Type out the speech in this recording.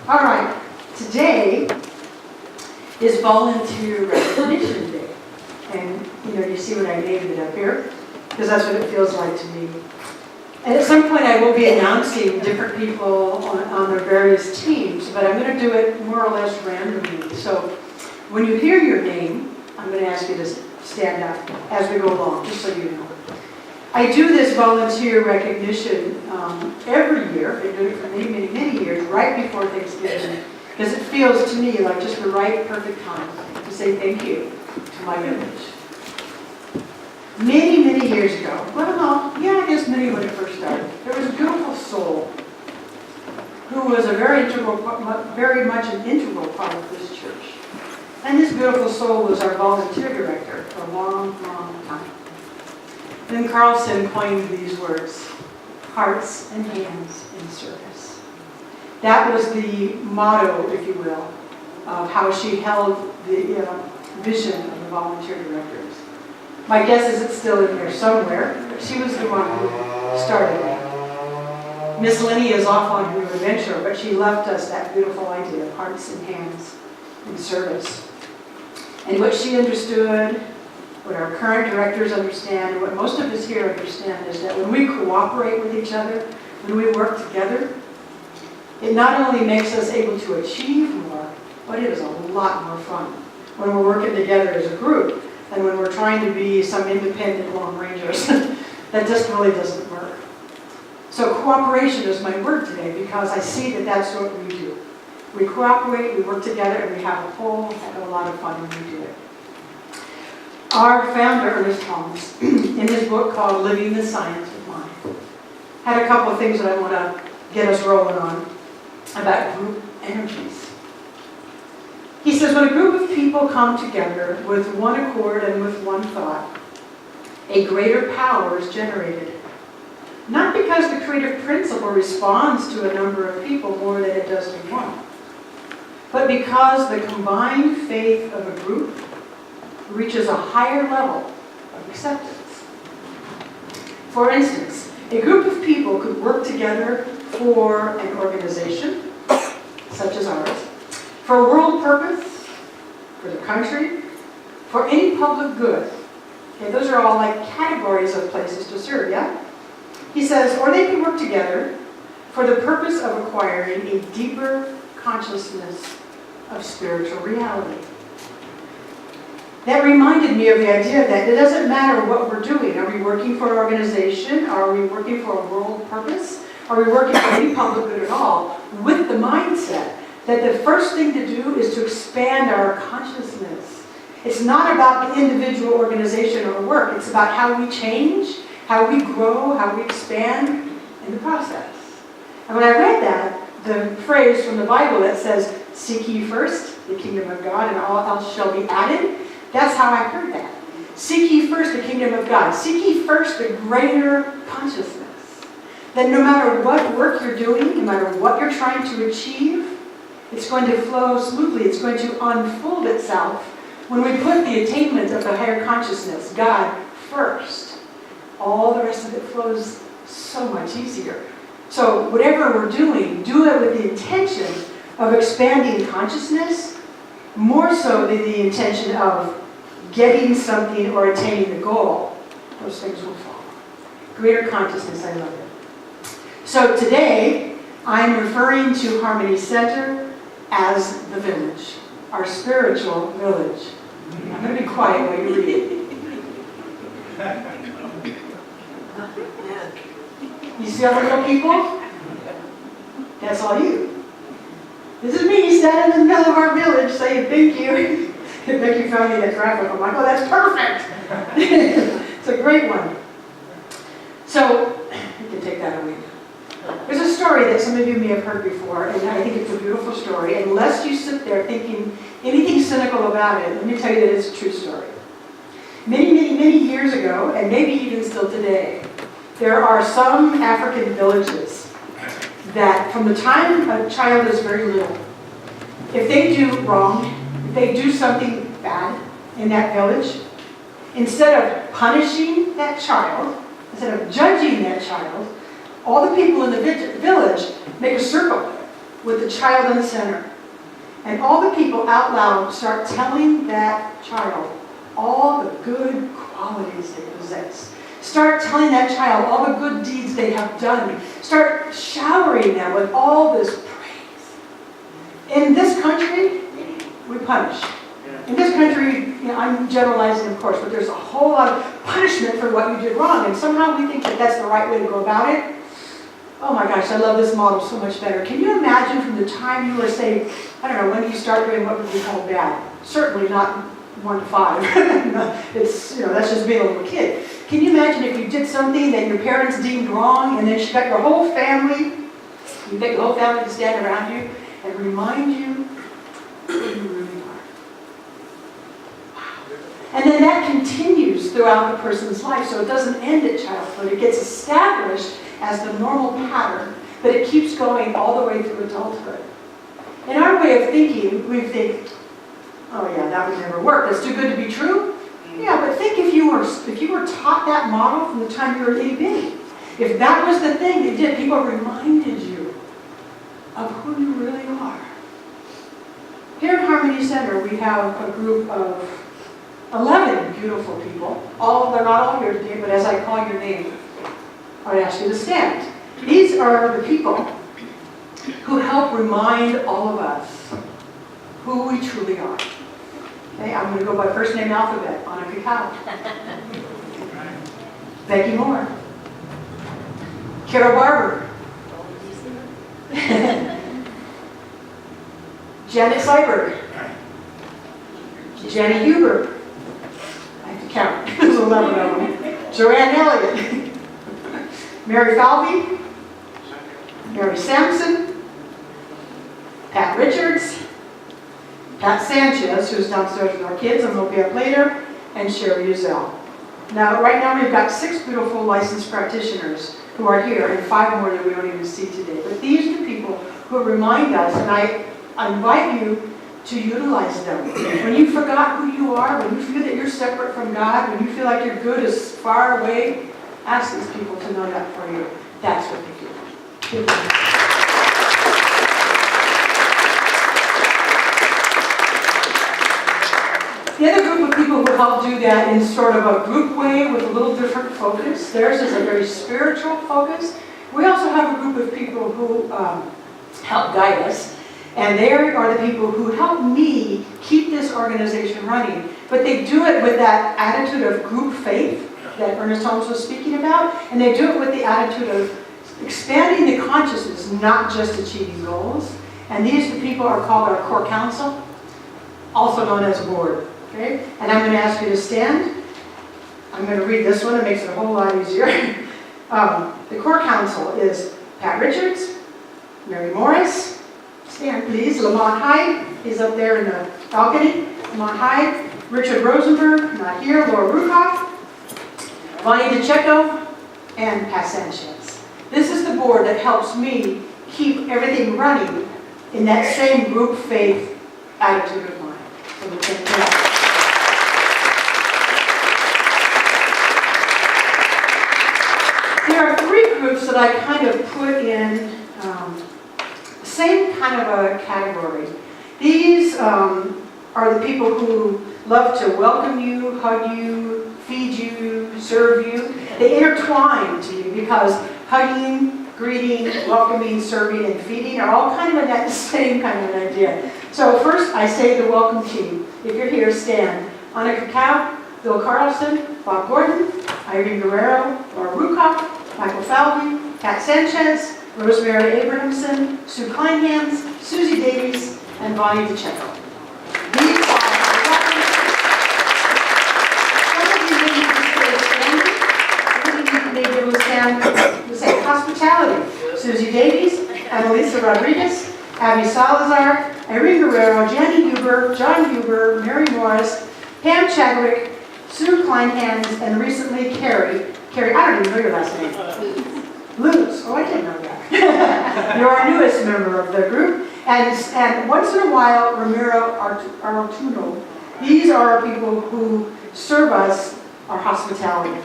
All right, today is Volunteer Recognition Day. And, you see what I named it up here? Because that's what it feels like to me. And at some point I will be announcing different people on their various teams, but I'm going to do it more or less randomly. So when you hear your name, I'm going to ask you to stand up as we go along, just so you know. I do this volunteer recognition every year. I've been doing it for many, many, many years, right before Thanksgiving, because it feels to me like just the right, perfect time to say thank you to my village. Many, many years ago, I guess many when it first started, there was a beautiful soul who was very much an integral part of this church. And this beautiful soul was our volunteer director for a long, long time. Then Carlson coined these words, hearts and hands in service. That was the motto, if you will, of how she held the vision of the volunteer directors. My guess is it's still in there somewhere, but she was the one who started it. Miss Lenny is off on her adventure, but she left us that beautiful idea of hearts and hands in service. And what she understood, what our current directors understand, and what most of us here understand is that when we cooperate with each other, when we work together, it not only makes us able to achieve more, but it is a lot more fun when we're working together as a group than when we're trying to be some independent Lone Rangers. That just really doesn't work. So cooperation is my word today because I see that that's what we do. We cooperate, we work together, and we have a lot of fun when we do it. Our founder, Ernest Holmes, in his book called Living the Science of Mind, had a couple of things that I want to get us rolling on about group energies. He says, when a group of people come together with one accord and with one thought, a greater power is generated. Not because the creative principle responds to a number of people more than it does to one, but because the combined faith of a group reaches a higher level of acceptance. For instance, a group of people could work together for an organization, such as ours, for a world purpose, for the country, for any public good. Okay, those are all like categories of places to serve, yeah? He says, or they can work together for the purpose of acquiring a deeper consciousness of spiritual reality. That reminded me of the idea that it doesn't matter what we're doing. Are we working for an organization? Are we working for a world purpose? Are we working for any public good at all? With the mindset that the first thing to do is to expand our consciousness. It's not about the individual organization or work. It's about how we change, how we grow, how we expand in the process. And when I read that, the phrase from the Bible that says, seek ye first the kingdom of God and all else shall be added, that's how I heard that. Seek ye first the kingdom of God. Seek ye first the greater consciousness. That no matter what work you're doing, no matter what you're trying to achieve, it's going to flow smoothly. It's going to unfold itself when we put the attainment of the higher consciousness, God, first. All the rest of it flows so much easier. So whatever we're doing, do it with the intention of expanding consciousness, more so than the intention of getting something or attaining the goal. Those things will fall. Greater consciousness, I love it. So today, I'm referring to Harmony Center as the village, our spiritual village. I'm going to be quiet while you read it. You see all the little people? That's all you. This is me standing in the middle of our village saying thank you. Becky found me that graphic. I'm like, oh, that's perfect. It's a great one. So, you can take that away. There's a story that some of you may have heard before, and I think it's a beautiful story. Unless you sit there thinking anything cynical about it, let me tell you that it's a true story. Many, many, many years ago, and maybe even still today, there are some African villages that from the time a child is very little, if they do wrong, if they do something bad in that village, instead of punishing that child, instead of judging that child, all the people in the village make a circle with the child in the center. And all the people out loud start telling that child all the good qualities they possess. Start telling that child all the good deeds they have done. Start showering them with all this praise. In this country, we punish. In this country, I'm generalizing, of course, but there's a whole lot of punishment for what you did wrong, and somehow we think that that's the right way to go about it. Oh my gosh, I love this model so much better. Can you imagine from the time you were, say, I don't know, when do you start doing what would be called bad? Certainly not 1 to 5. It's, that's just being a little kid. Can you imagine if you did something that your parents deemed wrong, and then you got your whole family, you get your whole family to stand around you and remind you who you really are. And then that continues throughout the person's life, so it doesn't end at childhood. It gets established as the normal pattern, but it keeps going all the way through adulthood. In our way of thinking, we think, oh yeah, that would never work. That's too good to be true. Yeah, but think if you were taught that model from the time you were itty bitty. If that was the thing they did, people reminded you of who you really are. Here at Harmony Center, we have a group of 11 beautiful people. They're not all here today, but as I call your name, I would ask you to stand. These are the people who help remind all of us who we truly are. Okay, I'm going to go by first name alphabet. Anna Cacao. Becky Moore. Carol Barber. Janet Seiberg. Jenny Huber. I have to count. There's 11 of them. Joanne Elliott. Mary Falvey. Mary Sampson. Pat Richards. Pat Sanchez, who's downstairs with our kids and will be up later, and Sherry Uzel. Now, right now we've got 6 beautiful licensed practitioners who are here, and 5 more that we don't even see today. But these are the people who remind us, and I invite you to utilize them. When you forgot who you are, when you feel that you're separate from God, when you feel like your good is far away, ask these people to know that for you. That's what they do. The other group of people who help do that in sort of a group way with a little different focus. Theirs is a very spiritual focus. We also have a group of people who help guide us. And they are the people who help me keep this organization running. But they do it with that attitude of group faith that Ernest Holmes was speaking about. And they do it with the attitude of expanding the consciousness, not just achieving goals. And these people are called our core council, also known as board. Okay? And I'm going to ask you to stand. I'm going to read this one. It makes it a whole lot easier. The core council is Pat Richards, Mary Morris, stand please, Lamont Hyde, he's up there in the balcony, Lamont Hyde, Richard Rosenberg, not here, Laura Rukoff, Bonnie DeCecco, and Pat Sanchez. This is the board that helps me keep everything running in that same group faith attitude of mine. So we'll take that. There are 3 groups that I kind of put in same kind of a category. These are the people who love to welcome you, hug you, feed you, serve you. They intertwine to you because hugging, greeting, welcoming, serving, and feeding are all kind of in that same kind of an idea. So first I say the welcome team. If you're here, stand. Anna Cacao, Bill Carlson, Bob Gordon, Irene Guerrero, Laura Rukoff, Michael Falvey, Pat Sanchez, Rosemary Abrahamson, Sue Kleinhans, Susie Davies, and Bonnie DeCecco. These are some of you may be able to stand to say hospitality. Susie Davies, Annalisa Rodriguez, Abby Salazar, Irene Guerrero, Jenny Huber, John Huber, Mary Morris, Pam Chadwick, Sue Kleinhans, and recently Carrie, I don't even know your last name. Luz. Oh, I didn't know that. You're our newest member of the group. And once in a while, Ramiro Artuno. These are people who serve us our hospitality.